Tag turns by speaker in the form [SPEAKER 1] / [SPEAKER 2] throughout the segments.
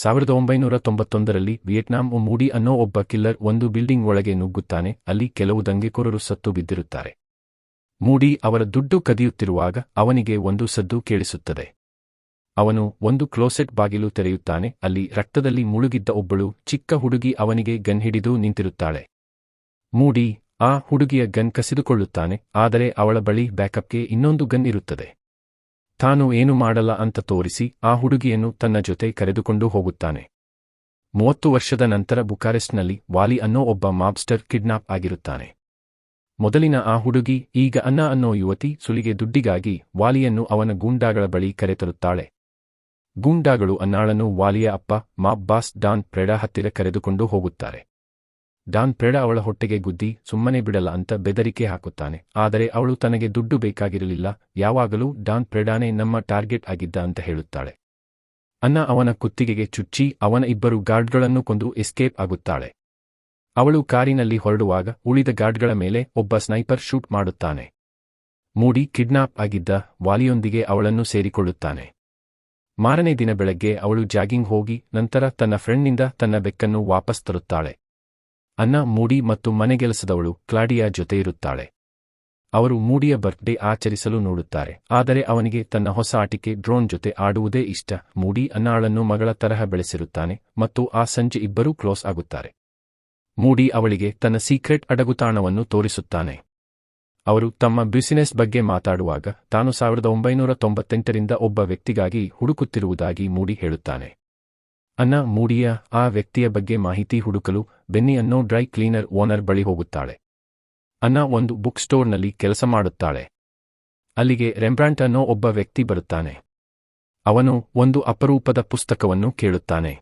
[SPEAKER 1] 1991ರಲ್ಲಿ Vietnam ಮೂಡಿ ಅನ್ನೋ ಒಬ್ಬ killer ಒಂದು ಬಿಲ್ಡಿಂಗ್ ಒಳಗೆ ನುಗ್ಗುತ್ತಾನೆ. ಅಲ್ಲಿ ಕೆಲವು ದಂಗೆಕೋರರು ಸತ್ತು ಬಿದ್ದಿರುತ್ತಾರೆ. ಮೂಡಿ ಅವರ ದುಡ್ಡು ಕದಿಯುತ್ತಿರುವಾಗ ಅವನಿಗೆ ಒಂದು ಸದ್ದು ಕೇಳಿಸುತ್ತದೆ. ಅವನು ಒಂದು ಕ್ಲೋಸೆಟ್ ಬಾಗಿಲು ತೆರೆಯುತ್ತಾನೆ. ಅಲ್ಲಿ ರಕ್ತದಲ್ಲಿ ಮುಳುಗಿದ್ದ ಒಬ್ಬಳು ಚಿಕ್ಕ ಹುಡುಗಿ ಅವನಿಗೆ ಗನ್ ಹಿಡಿದು ನಿಂತಿರುತ್ತಾಳೆ. ಮೂಡಿ ಆ ಹುಡುಗಿಯ ಗನ್ ಕಸಿದುಕೊಳ್ಳುತ್ತಾನೆ. ಆದರೆ ಅವಳ ಬಳಿ ಬ್ಯಾಕಪ್ಗೆ ಇನ್ನೊಂದು ಗನ್ ಇರುತ್ತದೆ. ತಾನು ಏನು ಮಾಡಲ್ಲ ಅಂತ ತೋರಿಸಿ ಆ ಹುಡುಗಿಯನ್ನು ತನ್ನ ಜೊತೆ ಕರೆದುಕೊಂಡು ಹೋಗುತ್ತಾನೆ. 30 ವರ್ಷದ ನಂತರ ಬುಕಾರೆಸ್ಟ್ನಲ್ಲಿ ವಾಲಿ ಅನ್ನೋ ಒಬ್ಬ ಮಾಬ್ಸ್ಟರ್ ಕಿಡ್ನಾಪ್ ಆಗಿರುತ್ತಾನೆ. ಮೊದಲಿನ ಆ ಹುಡುಗಿ, ಈಗ ಅನ್ನಾ ಅನ್ನೋ ಯುವತಿ, ಸುಲಿಗೆ ದುಡ್ಡಿಗಾಗಿ ವಾಲಿಯನ್ನು ಅವನ ಗೂಂಡಾಗಳ ಬಳಿ ಕರೆತರುತ್ತಾಳೆ. ಗೂಂಡಾಗಳು ಅನ್ನಾಳನ್ನು ವಾಲಿಯ ಅಪ್ಪ ಮಾಬ್ ಬಾಸ್ ಡಾನ್ ಪ್ರೆಡಾ ಹತ್ತಿರ ಕರೆದುಕೊಂಡು ಹೋಗುತ್ತಾರೆ. ಡಾನ್ ಪ್ರೆಡಾ ಅವಳ ಹೊಟ್ಟೆಗೆ ಗುದ್ದಿ ಸುಮ್ಮನೆ ಬಿಡಲ್ಲ ಅಂತ ಬೆದರಿಕೆ ಹಾಕುತ್ತಾನೆ. ಆದರೆ ಅವಳು ತನಗೆ ದುಡ್ಡು ಬೇಕಾಗಿರಲಿಲ್ಲ, ಯಾವಾಗಲೂ ಡಾನ್ ಪ್ರೆಡಾನೇ ನಮ್ಮ ಟಾರ್ಗೆಟ್ ಆಗಿದ್ದ ಅಂತ ಹೇಳುತ್ತಾಳೆ. ಅನ್ನಾ ಅವನ ಕುತ್ತಿಗೆಗೆ ಚುಚ್ಚಿ ಅವನ 2 ಗಾರ್ಡ್ಗಳನ್ನು ಕೊಂದು ಎಸ್ಕೇಪ್ ಆಗುತ್ತಾಳೆ. ಅವಳು ಕಾರಿನಲ್ಲಿ ಹೊರಡುವಾಗ ಉಳಿದ ಗಾರ್ಡ್ಗಳ ಮೇಲೆ ಒಬ್ಬ ಸ್ನೈಪರ್ ಶೂಟ್ ಮಾಡುತ್ತಾನೆ. ಮೂಡಿ ಕಿಡ್ನಾಪ್ ಆಗಿದ್ದ ವಾಲಿಯೊಂದಿಗೆ ಅವಳನ್ನು ಸೇರಿಕೊಳ್ಳುತ್ತಾನೆ. ಮಾರನೇ ದಿನ ಬೆಳಗ್ಗೆ ಅವಳು ಜಾಗಿಂಗ್ ಹೋಗಿ ನಂತರ ತನ್ನ ಫ್ರೆಂಡ್ನಿಂದ ತನ್ನ ಬೆಕ್ಕನ್ನು ವಾಪಸ್ ತರುತ್ತಾಳೆ. ಅನ್ನಾ ಮೂಡಿ ಮತ್ತು ಮನೆಗೆಲಸದವಳು ಕ್ಲಾಡಿಯಾ ಜೊತೆ ಇರುತ್ತಾಳೆ. ಅವರು ಮೂಡಿಯ ಬರ್ತ್ಡೇ ಆಚರಿಸಲು ನೋಡುತ್ತಾರೆ. ಆದರೆ ಅವನಿಗೆ ತನ್ನ ಹೊಸ ಆಟಿಕೆ ಡ್ರೋನ್ ಜೊತೆ ಆಡುವುದೇ ಇಷ್ಟ. ಮೂಡಿ ಅನ್ನಾಳನ್ನು ಮಗಳ ತರಹ ಬೆಳೆಸಿರುತ್ತಾನೆ ಮತ್ತು ಆ ಸಂಜೆ ಇಬ್ಬರೂ ಕ್ಲೋಸ್ ಆಗುತ್ತಾರೆ. ಮೂಡಿ ಅವಳಿಗೆ ತನ್ನ ಸೀಕ್ರೆಟ್ ಅಡಗುತಾಣವನ್ನು ತೋರಿಸುತ್ತಾನೆ. ಅವರು ತಮ್ಮ ಬಿಸಿನೆಸ್ ಬಗ್ಗೆ ಮಾತಾಡುವಾಗ ತಾನು 1998ರಿಂದ ಒಬ್ಬ ವ್ಯಕ್ತಿಗಾಗಿ ಹುಡುಕುತ್ತಿರುವುದಾಗಿ ಮೂಡಿ ಹೇಳುತ್ತಾನೆ. ಅನ್ನಾ ಮೂಡಿಯ ಆ ವ್ಯಕ್ತಿಯ ಬಗ್ಗೆ ಮಾಹಿತಿ ಹುಡುಕಲು ಬೆನ್ನಿ ಅನ್ನೋ ಡ್ರೈ ಕ್ಲೀನರ್ ಓನರ್ ಬಳಿ ಹೋಗುತ್ತಾಳೆ. ಅನ್ನಾ ಒಂದು ಬುಕ್ ಸ್ಟೋರ್ನಲ್ಲಿ ಕೆಲಸ ಮಾಡುತ್ತಾಳೆ. ಅಲ್ಲಿಗೆ ರೆಂಬ್ರಾಂಟ್ ಅನ್ನೋ ಒಬ್ಬ ವ್ಯಕ್ತಿ ಬರುತ್ತಾನೆ. ಅವನು ಒಂದು ಅಪರೂಪದ ಪುಸ್ತಕವನ್ನು ಕೇಳುತ್ತಾನೆ.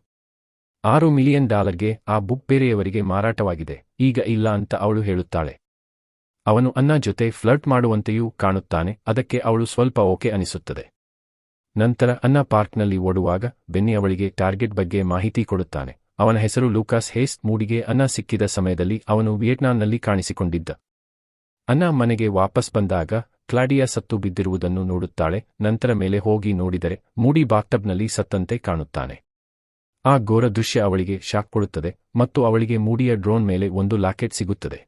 [SPEAKER 1] $6 ಮಿಲಿಯನ್ ಆ ಬುಕ್ ಬೇರೆಯವರಿಗೆ ಮಾರಾಟವಾಗಿದೆ, ಈಗ ಇಲ್ಲ ಅಂತ ಅವಳು ಹೇಳುತ್ತಾಳೆ. ಅವನು ಅನ್ನಾ ಜೊತೆ ಫ್ಲರ್ಟ್ ಮಾಡುವಂತೆಯೂ ಕಾಣುತ್ತಾನೆ. ಅದಕ್ಕೆ ಅವಳು ಸ್ವಲ್ಪ ಓಕೆ ಅನಿಸುತ್ತದೆ. ನಂತರ ಅನ್ನಾ ಪಾರ್ಕ್ನಲ್ಲಿ ಓಡುವಾಗ ಬೆನ್ನಿ ಅವಳಿಗೆ ಟಾರ್ಗೆಟ್ ಬಗ್ಗೆ ಮಾಹಿತಿ ಕೊಡುತ್ತಾನೆ. ಅವನ ಹೆಸರು ಲೂಕಾಸ್ ಹೇಸ್. ಮೂಡಿಗೆ ಅನ್ನಾ ಸಿಕ್ಕಿದ ಸಮಯದಲ್ಲಿ ಅವನು ವಿಯೆಟ್ನಾಂನಲ್ಲಿ ಕಾಣಿಸಿಕೊಂಡಿದ್ದ. ಅನ್ನಾ ಮನೆಗೆ ವಾಪಸ್ ಬಂದಾಗ ಕ್ಲಾಡಿಯಾ ಸತ್ತು ಬಿದ್ದಿರುವುದನ್ನು ನೋಡುತ್ತಾಳೆ. ನಂತರ ಮೇಲೆ ಹೋಗಿ ನೋಡಿದರೆ ಮೂಡಿ ಬಾತ್ಟಬ್ನಲ್ಲಿ ಸತ್ತಂತೆ ಕಾಣುತ್ತಾನೆ. ಆ ಘೋರ ದೃಶ್ಯ ಅವಳಿಗೆ ಶಾಕ್ ಕೊಡುತ್ತದೆ ಮತ್ತು ಅವಳಿಗೆ ಮೂಡಿಯ ಡ್ರೋನ್ ಮೇಲೆ ಒಂದು ಲಾಕೆಟ್ ಸಿಗುತ್ತದೆ.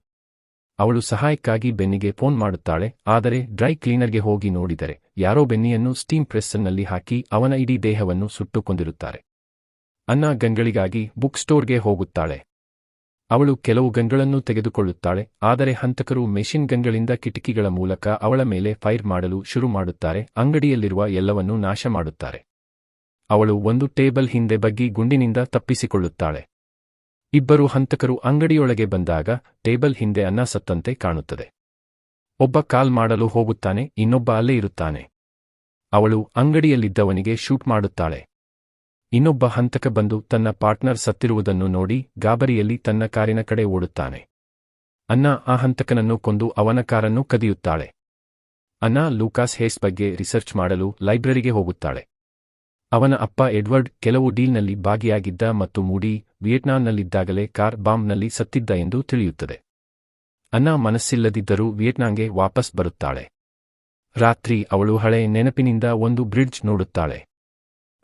[SPEAKER 1] ಅವಳು ಸಹಾಯಕ್ಕಾಗಿ ಬೆನ್ನಿಗೆ ಫೋನ್ ಮಾಡುತ್ತಾಳೆ. ಆದರೆ ಡ್ರೈ ಕ್ಲೀನರ್ಗೆ ಹೋಗಿ ನೋಡಿದರೆ ಯಾರೋ ಬೆನ್ನಿಯನ್ನು ಸ್ಟೀಮ್ ಪ್ರೆಸ್ಸನ್ನಲ್ಲಿ ಹಾಕಿ ಅವನ ಇಡೀ ದೇಹವನ್ನು ಸುಟ್ಟು ಕೊಂದಿರುತ್ತಾರೆ. ಅನ್ನಾ ಗನ್ಗಳಿಗಾಗಿ ಬುಕ್ ಸ್ಟೋರ್ಗೆ ಹೋಗುತ್ತಾಳೆ. ಅವಳು ಕೆಲವು ಗನ್ಗಳನ್ನು ತೆಗೆದುಕೊಳ್ಳುತ್ತಾಳೆ. ಆದರೆ ಹಂತಕರು ಮೆಷಿನ್ ಗನ್ಗಳಿಂದ ಕಿಟಕಿಗಳ ಮೂಲಕ ಅವಳ ಮೇಲೆ ಫೈರ್ ಮಾಡಲು ಶುರು ಮಾಡುತ್ತಾರೆ. ಅಂಗಡಿಯಲ್ಲಿರುವ ಎಲ್ಲವನ್ನೂ ನಾಶ ಮಾಡುತ್ತಾರೆ. ಅವಳು ಒಂದು ಟೇಬಲ್ ಹಿಂದೆ ಬಗ್ಗಿ ಗುಂಡಿನಿಂದ ತಪ್ಪಿಸಿಕೊಳ್ಳುತ್ತಾಳೆ. ಇಬ್ಬರು ಹಂತಕರು ಅಂಗಡಿಯೊಳಗೆ ಬಂದಾಗ ಟೇಬಲ್ ಹಿಂದೆ ಅನ್ನಾ ಸತ್ತಂತೆ ಕಾಣುತ್ತದೆ. ಒಬ್ಬ ಕಾಲ್ ಮಾಡಲು ಹೋಗುತ್ತಾನೆ, ಇನ್ನೊಬ್ಬ ಅಲ್ಲೇ ಇರುತ್ತಾನೆ. ಅವಳು ಅಂಗಡಿಯಲ್ಲಿದ್ದವನಿಗೆ ಶೂಟ್ ಮಾಡುತ್ತಾಳೆ. ಇನ್ನೊಬ್ಬ ಹಂತಕ ಬಂದು ತನ್ನ ಪಾರ್ಟ್ನರ್ ಸತ್ತಿರುವುದನ್ನು ನೋಡಿ ಗಾಬರಿಯಲ್ಲಿ ತನ್ನ ಕಾರಿನ ಕಡೆ ಓಡುತ್ತಾನೆ. ಅನ್ನಾ ಆ ಹಂತಕನನ್ನು ಕೊಂದು ಅವನ ಕಾರನ್ನು ಕದಿಯುತ್ತಾಳೆ. ಅನ್ನಾ ಲೂಕಾಸ್ ಹೇಸ್ ಬಗ್ಗೆ ರಿಸರ್ಚ್ ಮಾಡಲು ಲೈಬ್ರರಿಗೆ ಹೋಗುತ್ತಾಳೆ. ಅವನ ಅಪ್ಪ ಎಡ್ವರ್ಡ್ ಕೆಲವು ಡೀಲ್ನಲ್ಲಿ ಭಾಗಿಯಾಗಿದ್ದ ಮತ್ತು ಮೂಡಿ ವಿಯೆಟ್ನಾಂನಲ್ಲಿದ್ದಾಗಲೇ ಕಾರ್ ಬಾಂಬ್ನಲ್ಲಿ ಸತ್ತಿದ್ದ ಎಂದು ತಿಳಿಯುತ್ತದೆ. ಅನ್ನಾ ಮನಸ್ಸಿಲ್ಲದಿದ್ದರೂ ವಿಯೆಟ್ನಾಂಗೆ ವಾಪಸ್ ಬರುತ್ತಾಳೆ. ರಾತ್ರಿ ಅವಳು ಹಳೆ ನೆನಪಿನಿಂದ ಒಂದು ಬ್ರಿಡ್ಜ್ ನೋಡುತ್ತಾಳೆ.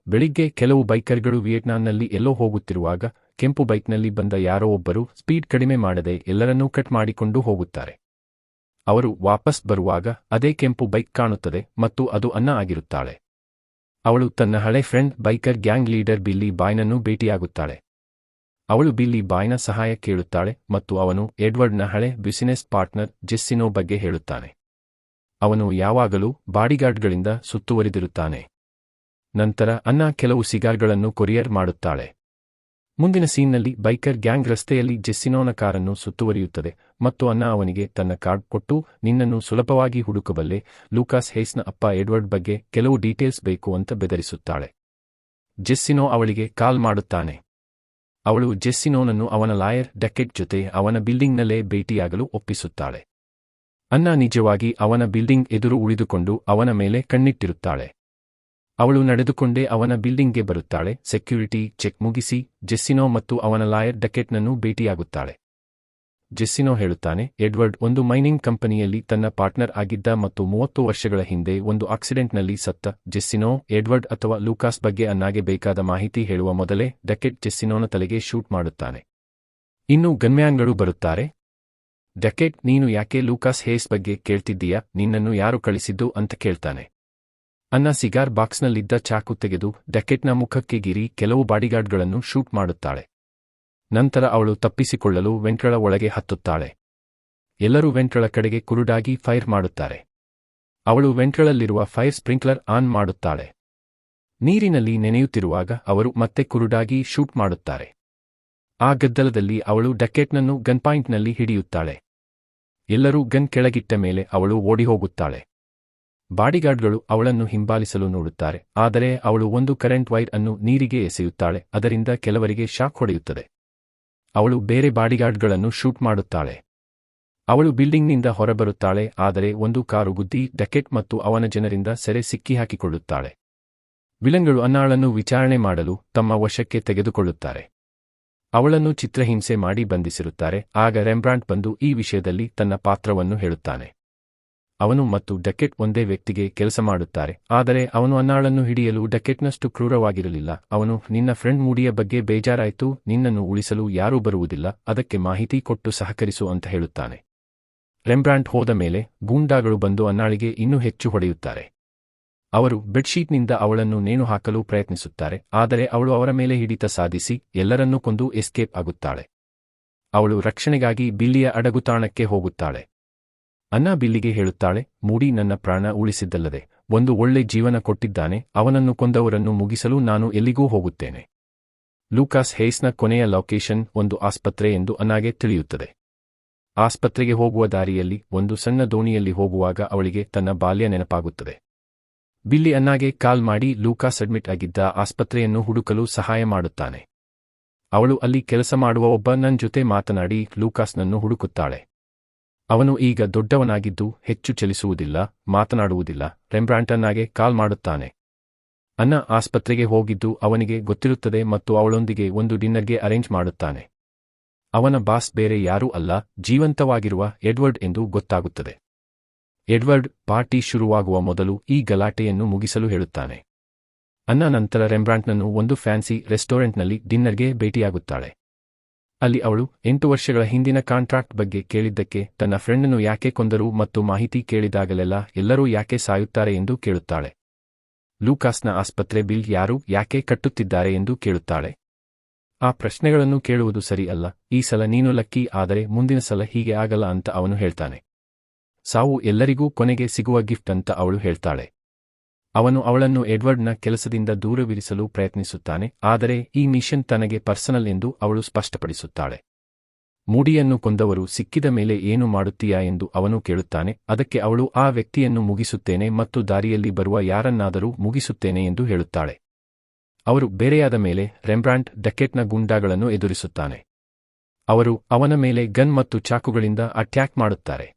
[SPEAKER 1] ಬೆಳಿಗ್ಗೆ ಕೆಲವು ಬೈಕರ್ಗಳು ವಿಯೆಟ್ನಾಂನಲ್ಲಿ ಎಲ್ಲೋ ಹೋಗುತ್ತಿರುವಾಗ ಕೆಂಪು ಬೈಕ್ನಲ್ಲಿ ಬಂದ ಯಾರೋ ಒಬ್ಬರು ಸ್ಪೀಡ್ ಕಡಿಮೆ ಮಾಡದೆ ಎಲ್ಲರನ್ನೂ ಕಟ್ ಮಾಡಿಕೊಂಡು ಹೋಗುತ್ತಾರೆ. ಅವರು ವಾಪಸ್ ಬರುವಾಗ ಅದೇ ಕೆಂಪು ಬೈಕ್ ಕಾಣುತ್ತದೆ ಮತ್ತು ಅದು ಅನ್ನಾ ಆಗಿರುತ್ತಾಳೆ. ಅವಳು ತನ್ನ ಹಳೆ ಫ್ರೆಂಡ್ ಬೈಕರ್ ಗ್ಯಾಂಗ್ ಲೀಡರ್ ಬಿಲ್ಲಿ ಬಾಯ್ನನ್ನು ಭೇಟಿಯಾಗುತ್ತಾಳೆ. ಅವಳು ಬಿಲ್ಲಿ ಬಾಯ್ನ ಸಹಾಯ ಕೇಳುತ್ತಾಳೆ ಮತ್ತು ಅವನು ಎಡ್ವರ್ಡ್ನ ಹಳೆ ಬಿಸಿನೆಸ್ ಪಾರ್ಟ್ನರ್ ಜೆಸ್ಸಿನೋ ಬಗ್ಗೆ ಹೇಳುತ್ತಾನೆ. ಅವನು ಯಾವಾಗಲೂ ಬಾಡಿಗಾರ್ಡ್ಗಳಿಂದ ಸುತ್ತುವರಿದಿರುತ್ತಾನೆ. ನಂತರ ಅನ್ನಾ ಕೆಲವು ಸಿಗಾರ್ಗಳನ್ನು ಕೊರಿಯರ್ ಮಾಡುತ್ತಾಳೆ. ಮುಂದಿನ ಸೀನ್ನಲ್ಲಿ ಬೈಕರ್ ಗ್ಯಾಂಗ್ ರಸ್ತೆಯಲ್ಲಿ ಜೆಸ್ಸಿನೋನ ಕಾರನ್ನು ಸುತ್ತುವರಿಯುತ್ತದೆ ಮತ್ತು ಅನ್ನಾ ಅವನಿಗೆ ತನ್ನ ಕಾರ್ಡ್ ಕೊಟ್ಟು ನಿನ್ನನ್ನು ಸುಲಭವಾಗಿ ಹುಡುಕಬಲ್ಲೆ, ಲೂಕಾಸ್ ಹೇಸ್ನ ಅಪ್ಪ ಎಡ್ವರ್ಡ್ ಬಗ್ಗೆ ಕೆಲವು ಡೀಟೇಲ್ಸ್ ಬೇಕು ಅಂತ ಬೆದರಿಸುತ್ತಾಳೆ. ಜೆಸ್ಸಿನೋ ಅವಳಿಗೆ ಕಾಲ್ ಮಾಡುತ್ತಾನೆ. ಅವಳು ಜೆಸ್ಸಿನೋನನ್ನು ಅವನ ಲಾಯರ್ ಡಕೆಟ್ ಜೊತೆ ಅವನ ಬಿಲ್ಡಿಂಗ್ನಲ್ಲೇ ಭೇಟಿಯಾಗಲು ಒಪ್ಪಿಸುತ್ತಾಳೆ. ಅನ್ನಾ ನಿಜವಾಗಿ ಅವನ ಬಿಲ್ಡಿಂಗ್ ಎದುರು ಉಳಿದುಕೊಂಡು ಅವನ ಮೇಲೆ ಕಣ್ಣಿಟ್ಟಿರುತ್ತಾಳೆ. ಅವಳು ನಡೆದುಕೊಂಡೇ ಅವನ ಬಿಲ್ಡಿಂಗ್ಗೆ ಬರುತ್ತಾಳೆ. ಸೆಕ್ಯೂರಿಟಿ ಚೆಕ್ ಮುಗಿಸಿ ಜೆಸ್ಸಿನೋ ಮತ್ತು ಅವನ ಲಾಯರ್ ಡಕೆಟ್ನನ್ನು ಭೇಟಿಯಾಗುತ್ತಾಳೆ. ಜೆಸ್ಸಿನೋ ಹೇಳುತ್ತಾನೆ. ಎಡ್ವರ್ಡ್ ಒಂದು ಮೈನಿಂಗ್ ಕಂಪನಿಯಲ್ಲಿ ತನ್ನ ಪಾರ್ಟ್ನರ್ ಆಗಿದ್ದ ಮತ್ತು 30 ವರ್ಷಗಳ ಹಿಂದೆ ಒಂದು ಆಕ್ಸಿಡೆಂಟ್ನಲ್ಲಿ ಸತ್ತ. ಜೆಸ್ಸಿನೋ ಎಡ್ವರ್ಡ್ ಅಥವಾ ಲೂಕಾಸ್ ಬಗ್ಗೆ ಅನ್ನಾಗೆ ಬೇಕಾದ ಮಾಹಿತಿ ಹೇಳುವ ಮೊದಲೇ ಡಕೆಟ್ ಜೆಸ್ಸಿನೋನ ತಲೆಗೆ ಶೂಟ್ ಮಾಡುತ್ತಾನೆ. ಇನ್ನು ಗನ್ಮ್ಯಾನ್ಗಳು ಬರುತ್ತಾರೆ. ಡಕೆಟ್, ನೀನು ಯಾಕೆ ಲೂಕಾಸ್ ಹೇಸ್ ಬಗ್ಗೆ ಕೇಳ್ತಿದ್ದೀಯಾ? ನಿನ್ನನ್ನು ಯಾರು ಕಳಿಸಿದ್ದು ಅಂತ ಕೇಳ್ತಾನೆ. ಅನ್ನ ಸಿಗಾರ್ ಬಾಕ್ಸ್ನಲ್ಲಿದ್ದ ಚಾಕು ತೆಗೆದು ಡಕೆಟ್ನ ಮುಖಕ್ಕೆ ಗೀರಿ ಕೆಲವು ಬಾಡಿಗಾರ್ಡ್ಗಳನ್ನು ಶೂಟ್ ಮಾಡುತ್ತಾಳೆ. ನಂತರ ಅವಳು ತಪ್ಪಿಸಿಕೊಳ್ಳಲು ವೆಂಟ್ಗಳ ಒಳಗೆ ಹತ್ತುತ್ತಾಳೆ. ಎಲ್ಲರೂ ವೆಂಟ್ಗಳ ಕಡೆಗೆ ಕುರುಡಾಗಿ ಫೈರ್ ಮಾಡುತ್ತಾರೆ. ಅವಳು ವೆಂಟ್ಗಳಲ್ಲಿರುವ ಫೈರ್ ಸ್ಪ್ರಿಂಕ್ಲರ್ ಆನ್ ಮಾಡುತ್ತಾಳೆ. ನೀರಿನಲ್ಲಿ ನೆನೆಯುತ್ತಿರುವಾಗ ಅವರು ಮತ್ತೆ ಕುರುಡಾಗಿ ಶೂಟ್ ಮಾಡುತ್ತಾರೆ. ಆ ಗದ್ದಲದಲ್ಲಿ ಅವಳು ಡಕೆಟ್ನನ್ನು ಗನ್ ಪಾಯಿಂಟ್ನಲ್ಲಿ ಹಿಡಿಯುತ್ತಾಳೆ. ಎಲ್ಲರೂ ಗನ್ ಕೆಳಗಿಟ್ಟ ಮೇಲೆ ಅವಳು ಓಡಿಹೋಗುತ್ತಾಳೆ. ಬಾಡಿಗಾರ್ಡ್ಗಳು ಅವಳನ್ನು ಹಿಂಬಾಲಿಸಲು ನೋಡುತ್ತಾರೆ, ಆದರೆ ಅವಳು ಒಂದು ಕರೆಂಟ್ ವೈರ್ ಅನ್ನು ನೀರಿಗೆ ಎಸೆಯುತ್ತಾಳೆ. ಅದರಿಂದ ಕೆಲವರಿಗೆ ಶಾಕ್ ಹೊಡೆಯುತ್ತದೆ. ಅವಳು ಬೇರೆ ಬಾಡಿಗಾರ್ಡ್ಗಳನ್ನು ಶೂಟ್ ಮಾಡುತ್ತಾಳೆ. ಅವಳು ಬಿಲ್ಡಿಂಗ್ನಿಂದ ಹೊರಬರುತ್ತಾಳೆ, ಆದರೆ ಒಂದು ಕಾರು ಗುದ್ದಿ ಡಕೆಟ್ ಮತ್ತು ಅವನ ಜನರಿಂದ ಸೆರೆ ಸಿಕ್ಕಿಹಾಕಿಕೊಳ್ಳುತ್ತಾಳೆ. ವಿಲನ್ಗಳು ಅನ್ನಾಳನ್ನು ವಿಚಾರಣೆ ಮಾಡಲು ತಮ್ಮ ವಶಕ್ಕೆ ತೆಗೆದುಕೊಳ್ಳುತ್ತಾರೆ. ಅವಳನ್ನು ಚಿತ್ರಹಿಂಸೆ ಮಾಡಿ ಬಂಧಿಸಿರುತ್ತಾರೆ. ಆಗ ರೆಂಬ್ರಾಂಟ್ ಬಂದು ಈ ವಿಷಯದಲ್ಲಿ ತನ್ನ ಪಾತ್ರವನ್ನು ಹೇಳುತ್ತಾನೆ. ಅವನು ಮತ್ತು ಡಕೆಟ್ ಒಂದೇ ವ್ಯಕ್ತಿಗೆ ಕೆಲಸ ಮಾಡುತ್ತಾರೆ, ಆದರೆ ಅವನು ಅನ್ನಾಳನ್ನು ಹಿಡಿಯಲು ಡಕೆಟ್ನಷ್ಟು ಕ್ರೂರವಾಗಿರಲಿಲ್ಲ. ಅವನು, ನಿನ್ನ ಫ್ರೆಂಡ್ ಮೂಡಿಯ ಬಗ್ಗೆ ಬೇಜಾರಾಯಿತು, ನಿನ್ನನ್ನು ಉಳಿಸಲು ಯಾರೂ ಬರುವುದಿಲ್ಲ, ಅದಕ್ಕೆ ಮಾಹಿತಿ ಕೊಟ್ಟು ಸಹಕರಿಸು ಅಂತ ಹೇಳುತ್ತಾನೆ. ರೆಂಬ್ರಾಂಟ್ ಹೋದ ಮೇಲೆ ಗೂಂಡಾಗಳು ಬಂದು ಅನ್ನಾಳಿಗೆ ಇನ್ನೂ ಹೆಚ್ಚು ಹೊಡೆಯುತ್ತಾರೆ. ಅವರು ಬೆಡ್ಶೀಟ್ನಿಂದ ಅವಳನ್ನು ನೇಣು ಹಾಕಲು ಪ್ರಯತ್ನಿಸುತ್ತಾರೆ, ಆದರೆ ಅವಳು ಅವರ ಮೇಲೆ ಹಿಡಿತ ಸಾಧಿಸಿ ಎಲ್ಲರನ್ನೂ ಕೊಂದು ಎಸ್ಕೇಪ್ ಆಗುತ್ತಾಳೆ. ಅವಳು ರಕ್ಷಣೆಗಾಗಿ ಬಿಲ್ಲಿಯ ಅಡಗುತಾಣಕ್ಕೆ ಹೋಗುತ್ತಾಳೆ. ಅನ್ನ ಬಿಲ್ಲಿಗೆ ಹೇಳುತ್ತಾಳೆ, ಮೂಡಿ ನನ್ನ ಪ್ರಾಣ ಉಳಿಸಿದ್ದಲ್ಲದೆ ಒಂದು ಒಳ್ಳೆ ಜೀವನ ಕೊಟ್ಟಿದ್ದಾನೆ. ಅವನನ್ನು ಕೊಂದವರನ್ನು ಮುಗಿಸಲು ನಾನು ಎಲ್ಲಿಗೂ ಹೋಗುತ್ತೇನೆ. ಲೂಕಾಸ್ ಹೇಸ್ನ ಕೊನೆಯ ಲೊಕೇಶನ್ ಒಂದು ಆಸ್ಪತ್ರೆ ಎಂದು ಅನ್ನಾಗೆ ತಿಳಿಯುತ್ತದೆ. ಆಸ್ಪತ್ರೆಗೆ ಹೋಗುವ ದಾರಿಯಲ್ಲಿ ಒಂದು ಸಣ್ಣ ದೋಣಿಯಲ್ಲಿ ಹೋಗುವಾಗ ಅವಳಿಗೆ ತನ್ನ ಬಾಲ್ಯ ನೆನಪಾಗುತ್ತದೆ. ಬಿಲ್ಲಿ ಅನ್ನಾಗೆ ಕಾಲ್ ಮಾಡಿ ಲೂಕಾಸ್ ಅಡ್ಮಿಟ್ ಆಗಿದ್ದ ಆಸ್ಪತ್ರೆಯನ್ನು ಹುಡುಕಲು ಸಹಾಯ ಮಾಡುತ್ತಾನೆ. ಅವಳು ಅಲ್ಲಿ ಕೆಲಸ ಮಾಡುವ ಒಬ್ಬ ನನ್ನ ಜೊತೆ ಮಾತನಾಡಿ ಲೂಕಾಸ್ನನ್ನು ಹುಡುಕುತ್ತಾಳೆ. ಅವನು ಈಗ ದೊಡ್ಡವನಾಗಿದ್ದು ಹೆಚ್ಚು ಚಲಿಸುವುದಿಲ್ಲ, ಮಾತನಾಡುವುದಿಲ್ಲ. ರೆಂಬ್ರಾಂಟನ್ನಾಗೆ ಕಾಲ್ ಮಾಡುತ್ತಾನೆ. ಅನ್ನ ಆಸ್ಪತ್ರೆಗೆ ಹೋಗಿದ್ದು ಅವನಿಗೆ ಗೊತ್ತಿರುತ್ತದೆ ಮತ್ತು ಅವಳೊಂದಿಗೆ ಒಂದು ಡಿನ್ನರ್ಗೆ ಅರೇಂಜ್ ಮಾಡುತ್ತಾನೆ. ಅವನ ಬಾಸ್ ಬೇರೆ ಯಾರೂ ಅಲ್ಲ, ಜೀವಂತವಾಗಿರುವ ಎಡ್ವರ್ಡ್ ಎಂದು ಗೊತ್ತಾಗುತ್ತದೆ. ಎಡ್ವರ್ಡ್ ಪಾರ್ಟಿ ಶುರುವಾಗುವ ಮೊದಲು ಈ ಗಲಾಟೆಯನ್ನು ಮುಗಿಸಲು ಹೇಳುತ್ತಾನೆ. ಅನ್ನ ನಂತರ ರೆಂಬ್ರಾಂಟ್ನನ್ನು ಒಂದು ಫ್ಯಾನ್ಸಿ ರೆಸ್ಟೋರೆಂಟ್ನಲ್ಲಿ ಡಿನ್ನರ್ಗೆ ಭೇಟಿಯಾಗುತ್ತಾಳೆ. ಅಲ್ಲಿ ಅವಳು 8 ವರ್ಷಗಳ ಹಿಂದಿನ ಕಾಂಟ್ರಾಕ್ಟ್ ಬಗ್ಗೆ ಕೇಳಿದ್ದಕ್ಕೆ ತನ್ನ ಫ್ರೆಂಡನ್ನು ಯಾಕೆ ಕೊಂದರು ಮತ್ತು ಮಾಹಿತಿ ಕೇಳಿದಾಗಲೆಲ್ಲ ಎಲ್ಲರೂ ಯಾಕೆ ಸಾಯುತ್ತಾರೆ ಎಂದು ಕೇಳುತ್ತಾಳೆ. ಲೂಕಾಸ್ನ ಆಸ್ಪತ್ರೆ ಬಿಲ್ ಯಾರು ಯಾಕೆ ಕಟ್ಟುತ್ತಿದ್ದಾರೆ ಎಂದು ಕೇಳುತ್ತಾಳೆ. ಆ ಪ್ರಶ್ನೆಗಳನ್ನು ಕೇಳುವುದು ಸರಿ ಅಲ್ಲ, ಈ ಸಲ ನೀನು ಲಕ್ಕಿ, ಆದರೆ ಮುಂದಿನ ಸಲ ಹೀಗೆ ಆಗಲ್ಲ ಅಂತ ಅವನು ಹೇಳ್ತಾನೆ. ಸಾವು ಎಲ್ಲರಿಗೂ ಕೊನೆಗೆ ಸಿಗುವ ಗಿಫ್ಟ್ ಅಂತ ಅವಳು ಹೇಳ್ತಾಳೆ. ಅವನು ಅವಳನ್ನು ಎಡ್ವರ್ಡ್ನ ಕೆಲಸದಿಂದ ದೂರವಿರಿಸಲು ಪ್ರಯತ್ನಿಸುತ್ತಾನೆ, ಆದರೆ ಈ ಮಿಷನ್ ತನಗೆ ಪರ್ಸನಲ್ ಎಂದು ಅವಳು ಸ್ಪಷ್ಟಪಡಿಸುತ್ತಾಳೆ. ಮೂಡಿಯನ್ನು ಕೊಂದವರು ಸಿಕ್ಕಿದ ಮೇಲೆ ಏನು ಮಾಡುತ್ತೀಯಾ ಎಂದು ಅವನು ಕೇಳುತ್ತಾನೆ. ಅದಕ್ಕೆ ಅವಳು ಆ ವ್ಯಕ್ತಿಯನ್ನು ಮುಗಿಸುತ್ತೇನೆ ಮತ್ತು ದಾರಿಯಲ್ಲಿ ಬರುವ ಯಾರನ್ನಾದರೂ ಮುಗಿಸುತ್ತೇನೆ ಎಂದು ಹೇಳುತ್ತಾಳೆ. ಅವರು ಬೇರೆಯಾದ ಮೇಲೆ ರೆಂಬ್ರಾಂಟ್ ಡಕೆಟ್ನ ಗೂಂಡಾಗಳನ್ನು ಎದುರಿಸುತ್ತಾನೆ. ಅವರು ಅವನ ಮೇಲೆ ಗನ್ ಮತ್ತು ಚಾಕುಗಳಿಂದ ಅಟ್ಯಾಕ್ ಮಾಡುತ್ತಾರೆ.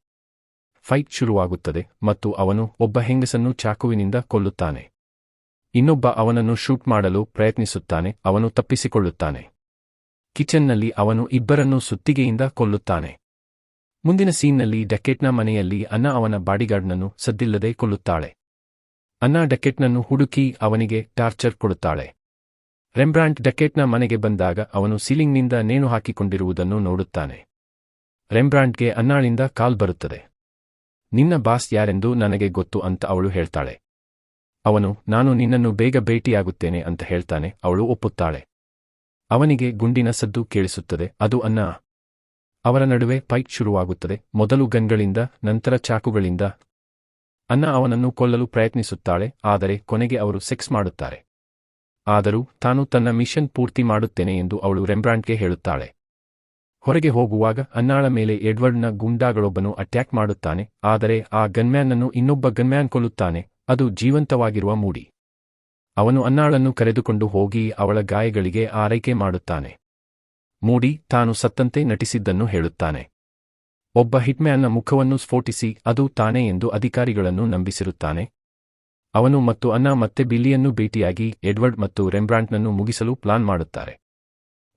[SPEAKER 1] ಫೈಟ್ ಶುರುವಾಗುತ್ತದೆ ಮತ್ತು ಅವನು ಒಬ್ಬ ಹೆಂಗಸನ್ನು ಚಾಕುವಿನಿಂದ ಕೊಲ್ಲುತ್ತಾನೆ. ಇನ್ನೊಬ್ಬ ಅವನನ್ನು ಶೂಟ್ ಮಾಡಲು ಪ್ರಯತ್ನಿಸುತ್ತಾನೆ, ಅವನು ತಪ್ಪಿಸಿಕೊಳ್ಳುತ್ತಾನೆ. ಕಿಚನ್ನಲ್ಲಿ ಅವನು ಇಬ್ಬರನ್ನು ಸುತ್ತಿಗೆಯಿಂದ ಕೊಲ್ಲುತ್ತಾನೆ. ಮುಂದಿನ ಸೀನ್ನಲ್ಲಿ ಡಕೆಟ್ನ ಮನೆಯಲ್ಲಿ ಅನ್ನ ಅವನ ಬಾಡಿಗಾರ್ಡ್ನನ್ನು ಸದ್ದಿಲ್ಲದೆ ಕೊಲ್ಲುತ್ತಾಳೆ. ಅನ್ನ ಡಕೆಟ್ನನ್ನು ಹುಡುಕಿ ಅವನಿಗೆ ಟಾರ್ಚರ್ ಕೊಡುತ್ತಾಳೆ. ರೆಂಬ್ರಾಂಟ್ ಡಕೆಟ್ನ ಮನೆಗೆ ಬಂದಾಗ ಅವನು ಸೀಲಿಂಗ್ನಿಂದ ನೇಣು ಹಾಕಿಕೊಂಡಿರುವುದನ್ನು ನೋಡುತ್ತಾನೆ. ರೆಂಬ್ರಾಂಟ್ಗೆ ಅನ್ನಾಳಿಂದ ಕಾಲ್ ಬರುತ್ತದೆ. ನಿನ್ನ ಬಾಸ್ ಯಾರೆಂದು ನನಗೆ ಗೊತ್ತು ಅಂತ ಅವಳು ಹೇಳ್ತಾಳೆ. ಅವನು, ನಾನು ನಿನ್ನನ್ನು ಬೇಗ ಭೇಟಿಯಾಗುತ್ತೇನೆ ಅಂತ ಹೇಳ್ತಾನೆ. ಅವಳು ಒಪ್ಪುತ್ತಾಳೆ. ಅವನಿಗೆ ಗುಂಡಿನ ಸದ್ದು ಕೇಳಿಸುತ್ತದೆ, ಅದು ಅನ್ನ. ಅವರ ನಡುವೆ ಫೈಟ್ ಶುರುವಾಗುತ್ತದೆ, ಮೊದಲು ಗನ್ಗಳಿಂದ, ನಂತರ ಚಾಕುಗಳಿಂದ. ಅನ್ನ ಅವನನ್ನು ಕೊಲ್ಲಲು ಪ್ರಯತ್ನಿಸುತ್ತಾಳೆ, ಆದರೆ ಕೊನೆಗೆ ಅವರು ಸೆಕ್ಸ್ ಮಾಡುತ್ತಾರೆ. ಆದರೂ ತಾನು ತನ್ನ ಮಿಷನ್ ಪೂರ್ತಿ ಮಾಡುತ್ತೇನೆ ಎಂದು ಅವಳು ರೆಂಬ್ರಾಂಟ್ಗೆ ಹೇಳುತ್ತಾಳೆ. ಹೊರಗೆ ಹೋಗುವಾಗ ಅನ್ನಾಳ ಮೇಲೆ ಎಡ್ವರ್ಡ್ನ ಗೂಂಡಾಗಳೊಬ್ಬನು ಅಟ್ಯಾಕ್ ಮಾಡುತ್ತಾನೆ, ಆದರೆ ಆ ಗನ್ಮ್ಯಾನ್ನನ್ನು ಇನ್ನೊಬ್ಬ ಗನ್ಮ್ಯಾನ್ ಕೊಲ್ಲುತ್ತಾನೆ, ಅದು ಜೀವಂತವಾಗಿರುವ ಮೂಡಿ. ಅವನು ಅನ್ನಾಳನ್ನು ಕರೆದುಕೊಂಡು ಹೋಗಿ ಅವಳ ಗಾಯಗಳಿಗೆ ಆರೈಕೆ ಮಾಡುತ್ತಾನೆ. ಮೂಡಿ ತಾನು ಸತ್ತಂತೆ ನಟಿಸಿದ್ದನ್ನು ಹೇಳುತ್ತಾನೆ. ಒಬ್ಬ ಹಿಟ್ಮ್ಯಾನ್ನ ಮುಖವನ್ನು ಸ್ಫೋಟಿಸಿ ಅದು ತಾನೇ ಎಂದು ಅಧಿಕಾರಿಗಳನ್ನು ನಂಬಿಸಿರುತ್ತಾನೆ. ಅವನು ಮತ್ತು ಅನ್ನ ಮತ್ತೆ ಬಿಲ್ಲಿಯನ್ನು ಭೇಟಿಯಾಗಿ ಎಡ್ವರ್ಡ್ ಮತ್ತು ರೆಂಬ್ರಾಂಟ್ನನ್ನು ಮುಗಿಸಲು ಪ್ಲಾನ್ ಮಾಡುತ್ತಾರೆ.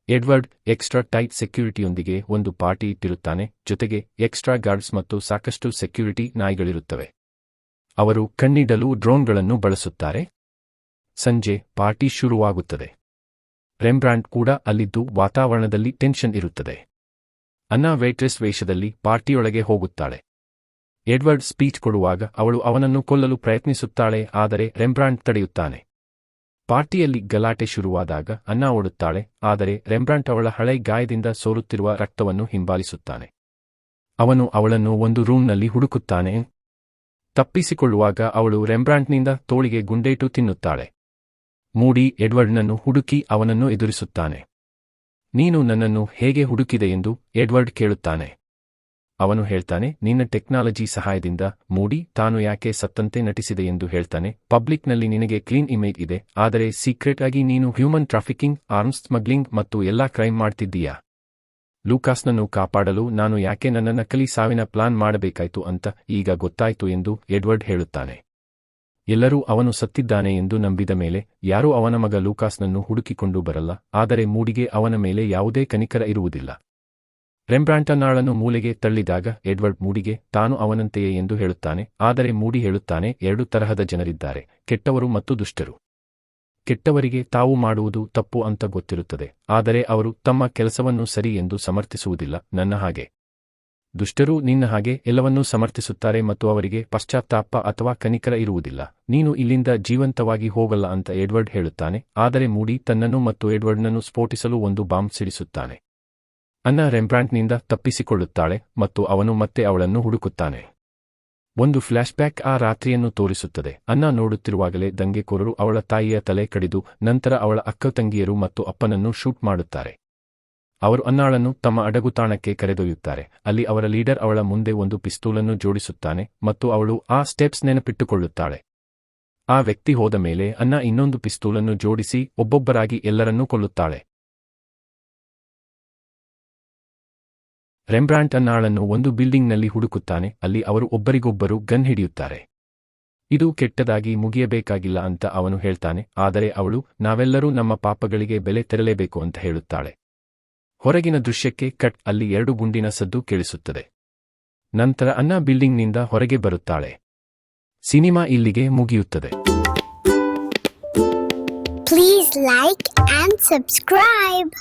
[SPEAKER 1] ಎಡ್ವರ್ಡ್ ಎಕ್ಸ್ಟ್ರಾ ಟೈಟ್ ಸೆಕ್ಯೂರಿಟಿಯೊಂದಿಗೆ ಒಂದು ಪಾರ್ಟಿ ಇಟ್ಟಿರುತ್ತಾನೆ, ಜೊತೆಗೆ ಎಕ್ಸ್ಟ್ರಾ ಗಾರ್ಡ್ಸ್ ಮತ್ತು ಸಾಕಷ್ಟು ಸೆಕ್ಯೂರಿಟಿ ನಾಯಿಗಳಿರುತ್ತವೆ. ಅವರು ಕಣ್ಣಿಡಲು ಡ್ರೋನ್ಗಳನ್ನು ಬಳಸುತ್ತಾರೆ. ಸಂಜೆ ಪಾರ್ಟಿ ಶುರುವಾಗುತ್ತದೆ. ರೆಂಬ್ರಾಂಡ್ ಕೂಡ ಅಲ್ಲಿದ್ದು ವಾತಾವರಣದಲ್ಲಿ ಟೆನ್ಷನ್ ಇರುತ್ತದೆ. ಅನ್ನಾ ವೇಟ್ರೆಸ್ ವೇಷದಲ್ಲಿ ಪಾರ್ಟಿಯೊಳಗೆ ಹೋಗುತ್ತಾಳೆ. ಎಡ್ವರ್ಡ್ ಸ್ಪೀಚ್ ಕೊಡುವಾಗ ಅವಳು ಅವನನ್ನು ಕೊಲ್ಲಲು ಪ್ರಯತ್ನಿಸುತ್ತಾಳೆ, ಆದರೆ ರೆಂಬ್ರಾಂಡ್ ತಡೆಯುತ್ತಾನೆ. ಪಾರ್ಟಿಯಲ್ಲಿ ಗಲಾಟೆ ಶುರುವಾದಾಗ ಅನ್ನಾ ಓಡುತ್ತಾಳೆ, ಆದರೆ ರೆಂಬ್ರಾಂಡ್ ಅವಳ ಹಳೆ ಗಾಯದಿಂದ ಸೋರುತ್ತಿರುವ ರಕ್ತವನ್ನು ಹಿಂಬಾಲಿಸುತ್ತಾನೆ. ಅವನು ಅವಳನ್ನು ಒಂದು ರೂಮ್ನಲ್ಲಿ ಹುಡುಕುತ್ತಾನೆ. ತಪ್ಪಿಸಿಕೊಳ್ಳುವಾಗ ಅವಳು ರೆಂಬ್ರಾಂಡ್ನಿಂದ ತೋಳಿಗೆ ಗುಂಡೇಟು ತಿನ್ನುತ್ತಾಳೆ. ಮೂಡಿ ಎಡ್ವರ್ಡ್ನನ್ನು ಹುಡುಕಿ ಅವನನ್ನು ಎದುರಿಸುತ್ತಾನೆ. ನೀನು ನನ್ನನ್ನು ಹೇಗೆ ಹುಡುಕಿದೆ ಎಂದು ಎಡ್ವರ್ಡ್ ಕೇಳುತ್ತಾನೆ. ಅವನು ಹೇಳ್ತಾನೆ, ನಿನ್ನ ಟೆಕ್ನಾಲಜಿ ಸಹಾಯದಿಂದ. ಮೂಡಿ ತಾನು ಯಾಕೆ ಸತ್ತಂತೆ ನಟಿಸಿದೆ ಎಂದು ಹೇಳ್ತಾನೆ. ಪಬ್ಲಿಕ್ನಲ್ಲಿ ನಿನಗೆ ಕ್ಲೀನ್ ಇಮೇಜ್ ಇದೆ, ಆದರೆ ಸೀಕ್ರೆಟ್ ಆಗಿ ನೀನು ಹ್ಯೂಮನ್ ಟ್ರಾಫಿಕಿಂಗ್, ಆರ್ಮ್ಸ್ ಸ್ಮಗ್ಲಿಂಗ್ ಮತ್ತು ಎಲ್ಲಾ ಕ್ರೈಮ್ ಮಾಡ್ತಿದ್ದೀಯಾ. ಲೂಕಾಸ್ನನ್ನು ಕಾಪಾಡಲು ನಾನು ಯಾಕೆ ನನ್ನ ನಕಲಿ ಸಾವಿನ ಪ್ಲಾನ್ ಮಾಡಬೇಕಾಯ್ತು ಅಂತ ಈಗ ಗೊತ್ತಾಯ್ತು ಎಂದು ಎಡ್ವರ್ಡ್ ಹೇಳುತ್ತಾನೆ. ಎಲ್ಲರೂ ಅವನು ಸತ್ತಿದ್ದಾನೆ ಎಂದು ನಂಬಿದ ಮೇಲೆ ಯಾರೂ ಅವನ ಮಗ ಲೂಕಾಸ್ನನ್ನು ಹುಡುಕಿಕೊಂಡು ಬರಲ್ಲ, ಆದರೆ ಮೂಡಿಗೆ ಅವನ ಮೇಲೆ ಯಾವುದೇ ಕನಿಕರ ಇರುವುದಿಲ್ಲ. ರೆಂಬ್ರಾಂಟನ್ನಾಳನ್ನು ಮೂಲೆಗೆ ತಳ್ಳಿದಾಗ ಎಡ್ವರ್ಡ್ ಮೂಡಿಗೆ ತಾನು ಅವನಂತೆಯೇ ಎಂದು ಹೇಳುತ್ತಾನೆ, ಆದರೆ ಮೂಡಿ ಹೇಳುತ್ತಾನೆ, ಎರಡು ತರಹದ ಜನರಿದ್ದಾರೆ, ಕೆಟ್ಟವರು ಮತ್ತು ದುಷ್ಟರು. ಕೆಟ್ಟವರಿಗೆ ತಾವು ಮಾಡುವುದು ತಪ್ಪು ಅಂತ ಗೊತ್ತಿರುತ್ತದೆ, ಆದರೆ ಅವರು ತಮ್ಮ ಕೆಲಸವನ್ನು ಸರಿ ಎಂದು ಸಮರ್ಥಿಸುವುದಿಲ್ಲ, ನನ್ನ ಹಾಗೆ. ದುಷ್ಟರು ನಿನ್ನ ಹಾಗೆ ಎಲ್ಲವನ್ನೂ ಸಮರ್ಥಿಸುತ್ತಾರೆ ಮತ್ತು ಅವರಿಗೆ ಪಶ್ಚಾತ್ತಾಪ ಅಥವಾ ಕನಿಕರ ಇರುವುದಿಲ್ಲ. ನೀನು ಇಲ್ಲಿಂದ ಜೀವಂತವಾಗಿ ಹೋಗಲ್ಲ ಅಂತ ಎಡ್ವರ್ಡ್ ಹೇಳುತ್ತಾನೆ, ಆದರೆ ಮೂಡಿ ತನ್ನನ್ನು ಮತ್ತು ಎಡ್ವರ್ಡ್ನನ್ನು ಸ್ಫೋಟಿಸಲು ಒಂದು ಬಾಂಬ್ ಸಿಡಿಸುತ್ತಾನೆ. ಅನ್ನಾ ರೆಂಬ್ರಾಂಟ್ನಿಂದ ತಪ್ಪಿಸಿಕೊಳ್ಳುತ್ತಾಳೆ ಮತ್ತು ಅವನು ಮತ್ತೆ ಅವಳನ್ನು ಹುಡುಕುತ್ತಾನೆ. ಒಂದು ಫ್ಲ್ಯಾಶ್ಬ್ಯಾಕ್ ಆ ರಾತ್ರಿಯನ್ನು ತೋರಿಸುತ್ತದೆ. ಅನ್ನಾ ನೋಡುತ್ತಿರುವಾಗಲೇ ದಂಗೆಕೋರರು ಅವಳ ತಾಯಿಯ ತಲೆ ಕಡಿದು ನಂತರ ಅವಳ ಅಕ್ಕತಂಗಿಯರು ಮತ್ತು ಅಪ್ಪನನ್ನು ಶೂಟ್ ಮಾಡುತ್ತಾರೆ. ಅವರು ಅನ್ನಾಳನ್ನು ತಮ್ಮ ಅಡಗುತಾಣಕ್ಕೆ ಕರೆದೊಯ್ಯುತ್ತಾರೆ. ಅಲ್ಲಿ ಅವರ ಲೀಡರ್ ಅವಳ ಮುಂದೆ ಒಂದು ಪಿಸ್ತೂಲನ್ನು ಜೋಡಿಸುತ್ತಾನೆ ಮತ್ತು ಅವಳು ಆ ಸ್ಟೆಪ್ಸ್ ನೆನಪಿಟ್ಟುಕೊಳ್ಳುತ್ತಾಳೆ. ಆ ವ್ಯಕ್ತಿ ಹೋದ ಮೇಲೆ ಅನ್ನಾ ಇನ್ನೊಂದು ಪಿಸ್ತೂಲನ್ನು ಜೋಡಿಸಿ ಒಬ್ಬೊಬ್ಬರಾಗಿ ಎಲ್ಲರನ್ನೂ ಕೊಲ್ಲುತ್ತಾಳೆ. ರೆಂಬ್ರಾಂಟ್ ಅನ್ನಾಳನ್ನು ಒಂದು ಬಿಲ್ಡಿಂಗ್ನಲ್ಲಿ ಹುಡುಕುತ್ತಾನೆ, ಅಲ್ಲಿ ಅವರು ಒಬ್ಬರಿಗೊಬ್ಬರು ಗನ್ ಹಿಡಿಯುತ್ತಾರೆ. ಇದು ಕೆಟ್ಟದಾಗಿ ಮುಗಿಯಬೇಕಾಗಿಲ್ಲ ಅಂತ ಅವನು ಹೇಳ್ತಾನೆ, ಆದರೆ ಅವಳು ನಾವೆಲ್ಲರೂ ನಮ್ಮ ಪಾಪಗಳಿಗೆ ಬೆಲೆ ತೆರಲೇಬೇಕು ಅಂತ ಹೇಳುತ್ತಾಳೆ. ಹೊರಗಿನ ದೃಶ್ಯಕ್ಕೆ ಕಟ್. ಅಲ್ಲಿ 2 ಗುಂಡಿನ ಸದ್ದು ಕೇಳಿಸುತ್ತದೆ. ನಂತರ ಅನ್ನಾ ಬಿಲ್ಡಿಂಗ್ನಿಂದ ಹೊರಗೆ ಬರುತ್ತಾಳೆ. ಸಿನಿಮಾ ಇಲ್ಲಿಗೆ ಮುಗಿಯುತ್ತದೆ.
[SPEAKER 2] Please like and subscribe.